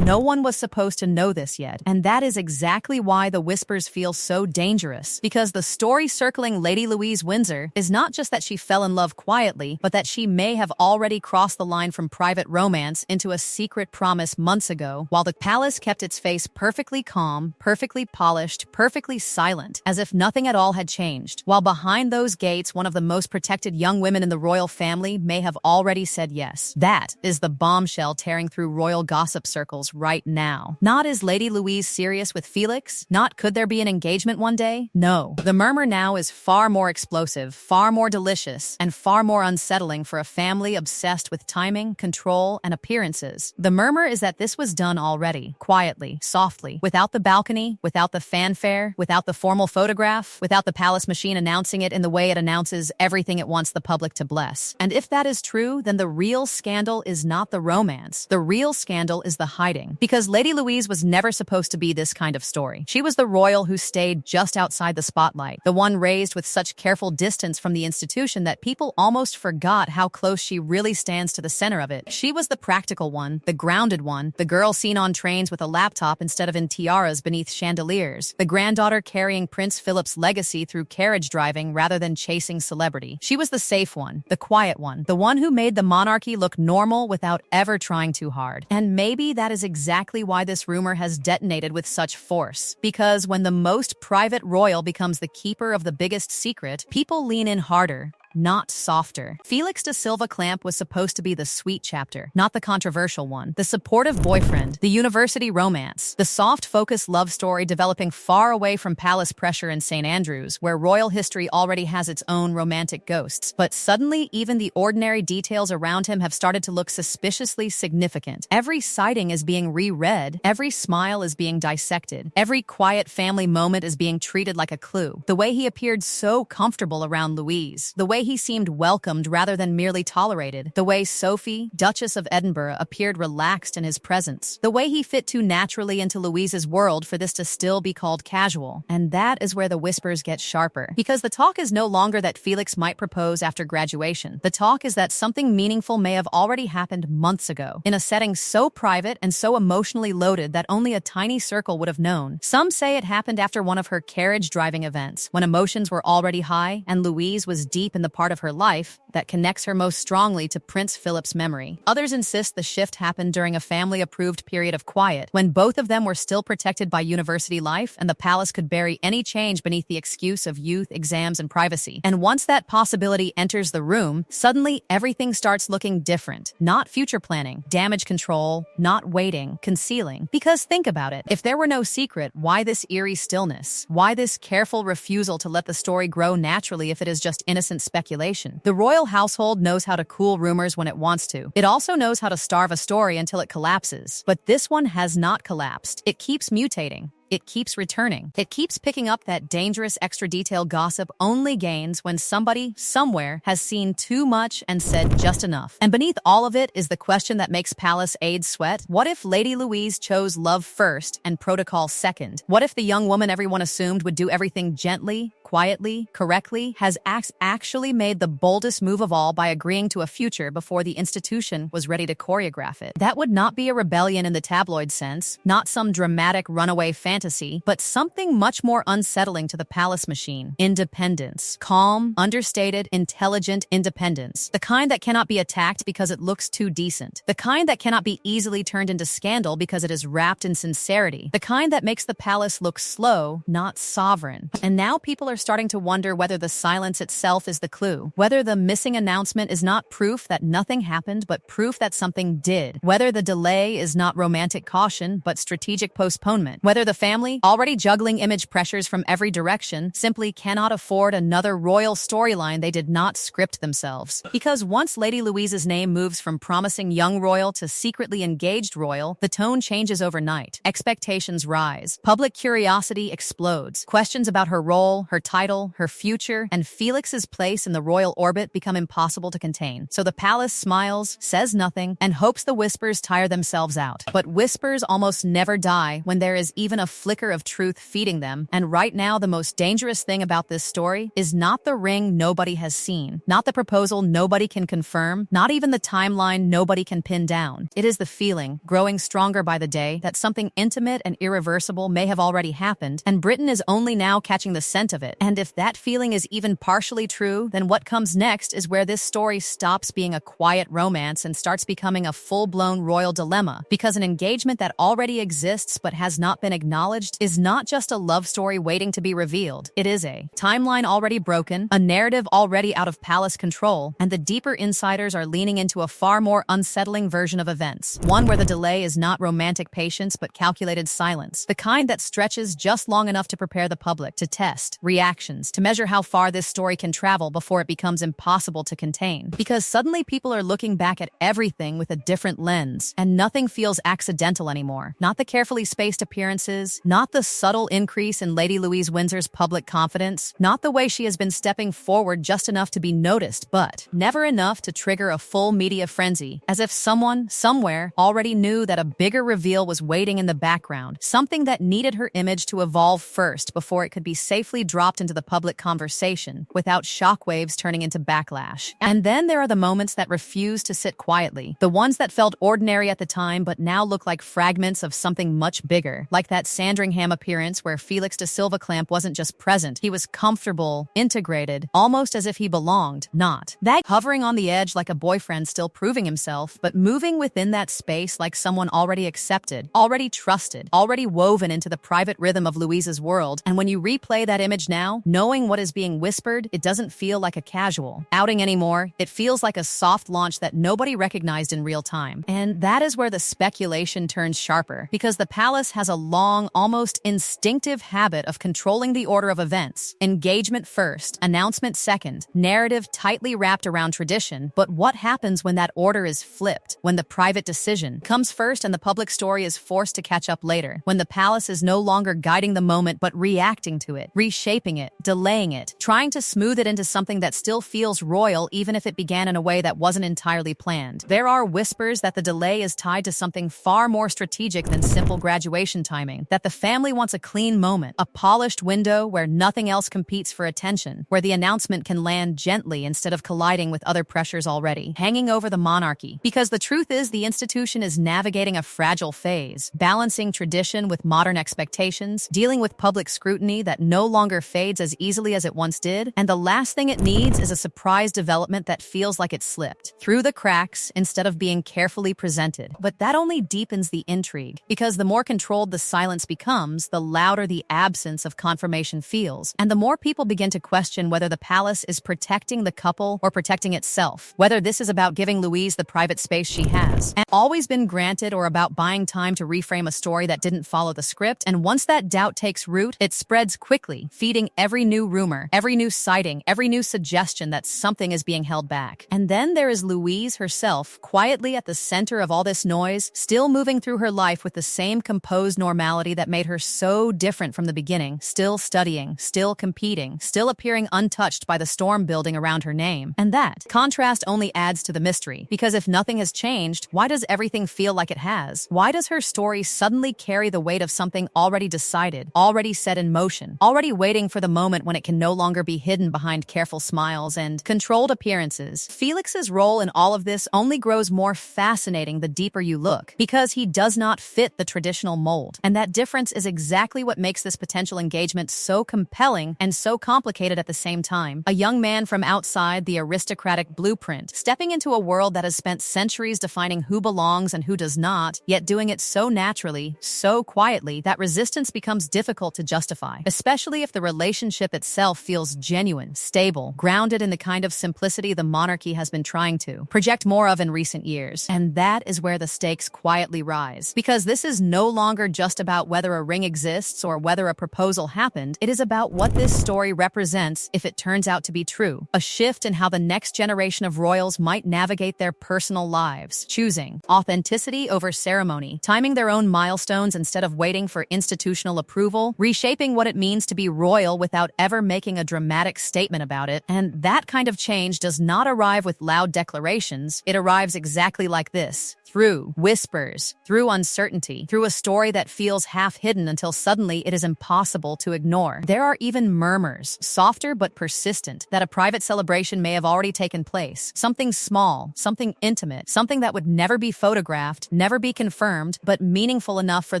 No one was supposed to know this yet, and that is exactly why the whispers feel so dangerous, because the story circling Lady Louise Windsor is not just that she fell in love quietly, but that she may have already crossed the line from private romance into a secret promise months ago, while the palace kept its face perfectly calm, perfectly polished, perfectly silent, as if nothing at all had changed. While behind those gates, one of the most protected young women in the royal family may have already said yes. That is the bombshell tearing through royal gossip circles right now. Not is Lady Louise serious with Felix? Not could there be an engagement one day? No. The murmur now is far more explosive, far more delicious, and far more unsettling for a family obsessed with timing, control, and appearances. The murmur is that this was done already, quietly, softly, without the balcony, without the fanfare, without the formal photograph, without the palace machine announcing it in the way it announces everything it wants the public to bless. And if that is true, then the real scandal is not the romance. The real scandal is the hiding. Because Lady Louise was never supposed to be this kind of story. She was the royal who stayed just outside the spotlight, the one raised with such careful distance from the institution that people almost forgot how close she really stands to the center of it. She was the practical one, the grounded one, the girl seen on trains with a laptop instead of in tiaras beneath chandeliers, the granddaughter carrying Prince Philip's legacy through carriage driving rather than chasing celebrity. She was the safe one, the quiet one, the one who made the monarchy look normal without ever trying too hard. And maybe that is exactly why this rumor has detonated with such force. Because when the most private royal becomes the keeper of the biggest secret, people lean in harder, not softer. Felix de Silva-Clamp was supposed to be the sweet chapter, not the controversial one, the supportive boyfriend, the university romance, the soft-focused love story developing far away from palace pressure in St. Andrews, where royal history already has its own romantic ghosts. But suddenly, even the ordinary details around him have started to look suspiciously significant. Every sighting is being reread, every smile is being dissected, every quiet family moment is being treated like a clue. The way he appeared so comfortable around Louise, the way he seemed welcomed rather than merely tolerated, the way Sophie, Duchess of Edinburgh, appeared relaxed in his presence, the way he fit too naturally into Louise's world for this to still be called casual. And that is where the whispers get sharper. Because the talk is no longer that Felix might propose after graduation. The talk is that something meaningful may have already happened months ago, in a setting so private and so emotionally loaded that only a tiny circle would have known. Some say it happened after one of her carriage driving events, when emotions were already high and Louise was deep in the part of her life that connects her most strongly to Prince Philip's memory. Others insist the shift happened during a family-approved period of quiet, when both of them were still protected by university life and the palace could bury any change beneath the excuse of youth, exams, and privacy. And once that possibility enters the room, suddenly everything starts looking different. Not future planning, damage control, not waiting, concealing. Because think about it, if there were no secret, why this eerie stillness? Why this careful refusal to let the story grow naturally if it is just innocent speculation? The royal household knows how to cool rumors when it wants to. It also knows how to starve a story until it collapses. But this one has not collapsed. It keeps mutating. It keeps returning. It keeps picking up that dangerous extra detail gossip only gains when somebody, somewhere, has seen too much and said just enough. And beneath all of it is the question that makes palace aides sweat. What if Lady Louise chose love first and protocol second? What if the young woman everyone assumed would do everything gently, quietly, correctly, has actually made the boldest move of all by agreeing to a future before the institution was ready to choreograph it? That would not be a rebellion in the tabloid sense, not some dramatic runaway fantasy, but something much more unsettling to the palace machine. Independence. Calm, understated, intelligent independence. The kind that cannot be attacked because it looks too decent. The kind that cannot be easily turned into scandal because it is wrapped in sincerity. The kind that makes the palace look slow, not sovereign. And now people are starting to wonder whether the silence itself is the clue. Whether the missing announcement is not proof that nothing happened, but proof that something did. Whether the delay is not romantic caution, but strategic postponement. Whether the family, already juggling image pressures from every direction, simply cannot afford another royal storyline they did not script themselves. Because once Lady Louise's name moves from promising young royal to secretly engaged royal, the tone changes overnight. Expectations rise. Public curiosity explodes. Questions about her role, her title, her future, and Felix's place in the royal orbit become impossible to contain. So the palace smiles, says nothing, and hopes the whispers tire themselves out. But whispers almost never die when there is even a flicker of truth feeding them. And right now, the most dangerous thing about this story is not the ring nobody has seen, not the proposal nobody can confirm, not even the timeline nobody can pin down. It is the feeling, growing stronger by the day, that something intimate and irreversible may have already happened, and Britain is only now catching the scent of it. And if that feeling is even partially true, then what comes next is where this story stops being a quiet romance and starts becoming a full-blown royal dilemma, because an engagement that already exists but has not been acknowledged is not just a love story waiting to be revealed. It is a timeline already broken, a narrative already out of palace control, and the deeper insiders are leaning into a far more unsettling version of events. One where the delay is not romantic patience but calculated silence, the kind that stretches just long enough to prepare the public, to test reactions, to measure how far this story can travel before it becomes impossible to contain. Because suddenly people are looking back at everything with a different lens, and nothing feels accidental anymore. Not the carefully spaced appearances, not the subtle increase in Lady Louise Windsor's public confidence, not the way she has been stepping forward just enough to be noticed, but never enough to trigger a full media frenzy, as if someone, somewhere, already knew that a bigger reveal was waiting in the background, something that needed her image to evolve first before it could be safely dropped into the public conversation, without shockwaves turning into backlash. And then there are the moments that refuse to sit quietly, the ones that felt ordinary at the time but now look like fragments of something much bigger, like that Sandringham appearance where Felix de Silva-Clamp wasn't just present, he was comfortable, integrated, almost as if he belonged, not. That hovering on the edge like a boyfriend still proving himself, but moving within that space like someone already accepted, already trusted, already woven into the private rhythm of Louise's world. And when you replay that image now, knowing what is being whispered, it doesn't feel like a casual outing anymore. It feels like a soft launch that nobody recognized in real time. And that is where the speculation turns sharper, because the palace has a long, almost instinctive habit of controlling the order of events. Engagement first, announcement second, narrative tightly wrapped around tradition. But what happens when that order is flipped? When the private decision comes first and the public story is forced to catch up later? When the palace is no longer guiding the moment but reacting to it, reshaping it, delaying it, trying to smooth it into something that still feels royal even if it began in a way that wasn't entirely planned? There are whispers that the delay is tied to something far more strategic than simple graduation timing, that the family wants a clean moment, a polished window where nothing else competes for attention, where the announcement can land gently instead of colliding with other pressures already hanging over the monarchy. Because the truth is, the institution is navigating a fragile phase, balancing tradition with modern expectations, dealing with public scrutiny that no longer fades as easily as it once did, and the last thing it needs is a surprise development that feels like it slipped through the cracks instead of being carefully presented. But that only deepens the intrigue, because the more controlled the silence becomes, the louder the absence of confirmation feels, and the more people begin to question whether the palace is protecting the couple or protecting itself, whether this is about giving Louise the private space she has and always been granted, or about buying time to reframe a story that didn't follow the script. And once that doubt takes root, it spreads quickly, feeding every new rumor, every new sighting, every new suggestion that something is being held back. And then there is Louise herself, quietly at the center of all this noise, still moving through her life with the same composed normality that made her so different from the beginning, still studying, still competing, still appearing untouched by the storm building around her name. And that contrast only adds to the mystery, because if nothing has changed, why does everything feel like it has? Why does her story suddenly carry the weight of something already decided, already set in motion, already waiting for the moment when it can no longer be hidden behind careful smiles and controlled appearances? Felix's role in all of this only grows more fascinating the deeper you look, because he does not fit the traditional mold. And that difference is exactly what makes this potential engagement so compelling and so complicated at the same time. A young man from outside the aristocratic blueprint, stepping into a world that has spent centuries defining who belongs and who does not, yet doing it so naturally, so quietly, that resistance becomes difficult to justify, especially if the relationship itself feels genuine, stable, grounded in the kind of simplicity the monarchy has been trying to project more of in recent years. And that is where the stakes quietly rise, because this is no longer just about whether a ring exists or whether a proposal happened. It is about what this story represents if it turns out to be true, a shift in how the next generation of royals might navigate their personal lives, choosing authenticity over ceremony, timing their own milestones instead of waiting for institutional approval, reshaping what it means to be royal without ever making a dramatic statement about it. And that kind of change does not arrive with loud declarations. It arrives exactly like this, through whispers, through uncertainty, through a story that feels half half hidden until suddenly it is impossible to ignore. There are even murmurs, softer but persistent, that a private celebration may have already taken place. Something small, something intimate, something that would never be photographed, never be confirmed, but meaningful enough for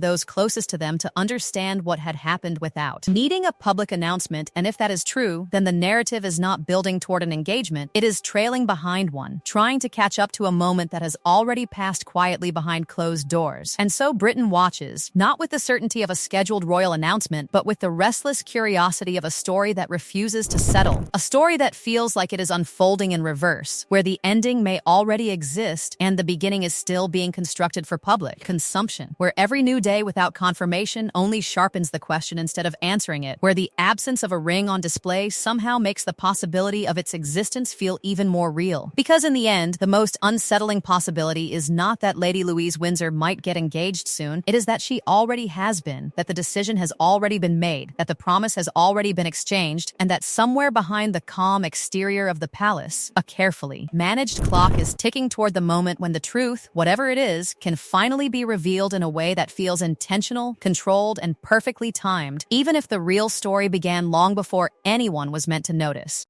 those closest to them to understand what had happened without needing a public announcement. And if that is true, then the narrative is not building toward an engagement, it is trailing behind one, trying to catch up to a moment that has already passed quietly behind closed doors. And so Britain watches, not with the certainty of a scheduled royal announcement, but with the restless curiosity of a story that refuses to settle. A story that feels like it is unfolding in reverse, where the ending may already exist and the beginning is still being constructed for public consumption, where every new day without confirmation only sharpens the question instead of answering it, where the absence of a ring on display somehow makes the possibility of its existence feel even more real. Because in the end, the most unsettling possibility is not that Lady Louise Windsor might get engaged soon, it is that she already has been, that the decision has already been made, that the promise has already been exchanged, and that somewhere behind the calm exterior of the palace, a carefully managed clock is ticking toward the moment when the truth, whatever it is, can finally be revealed in a way that feels intentional, controlled, and perfectly timed, even if the real story began long before anyone was meant to notice.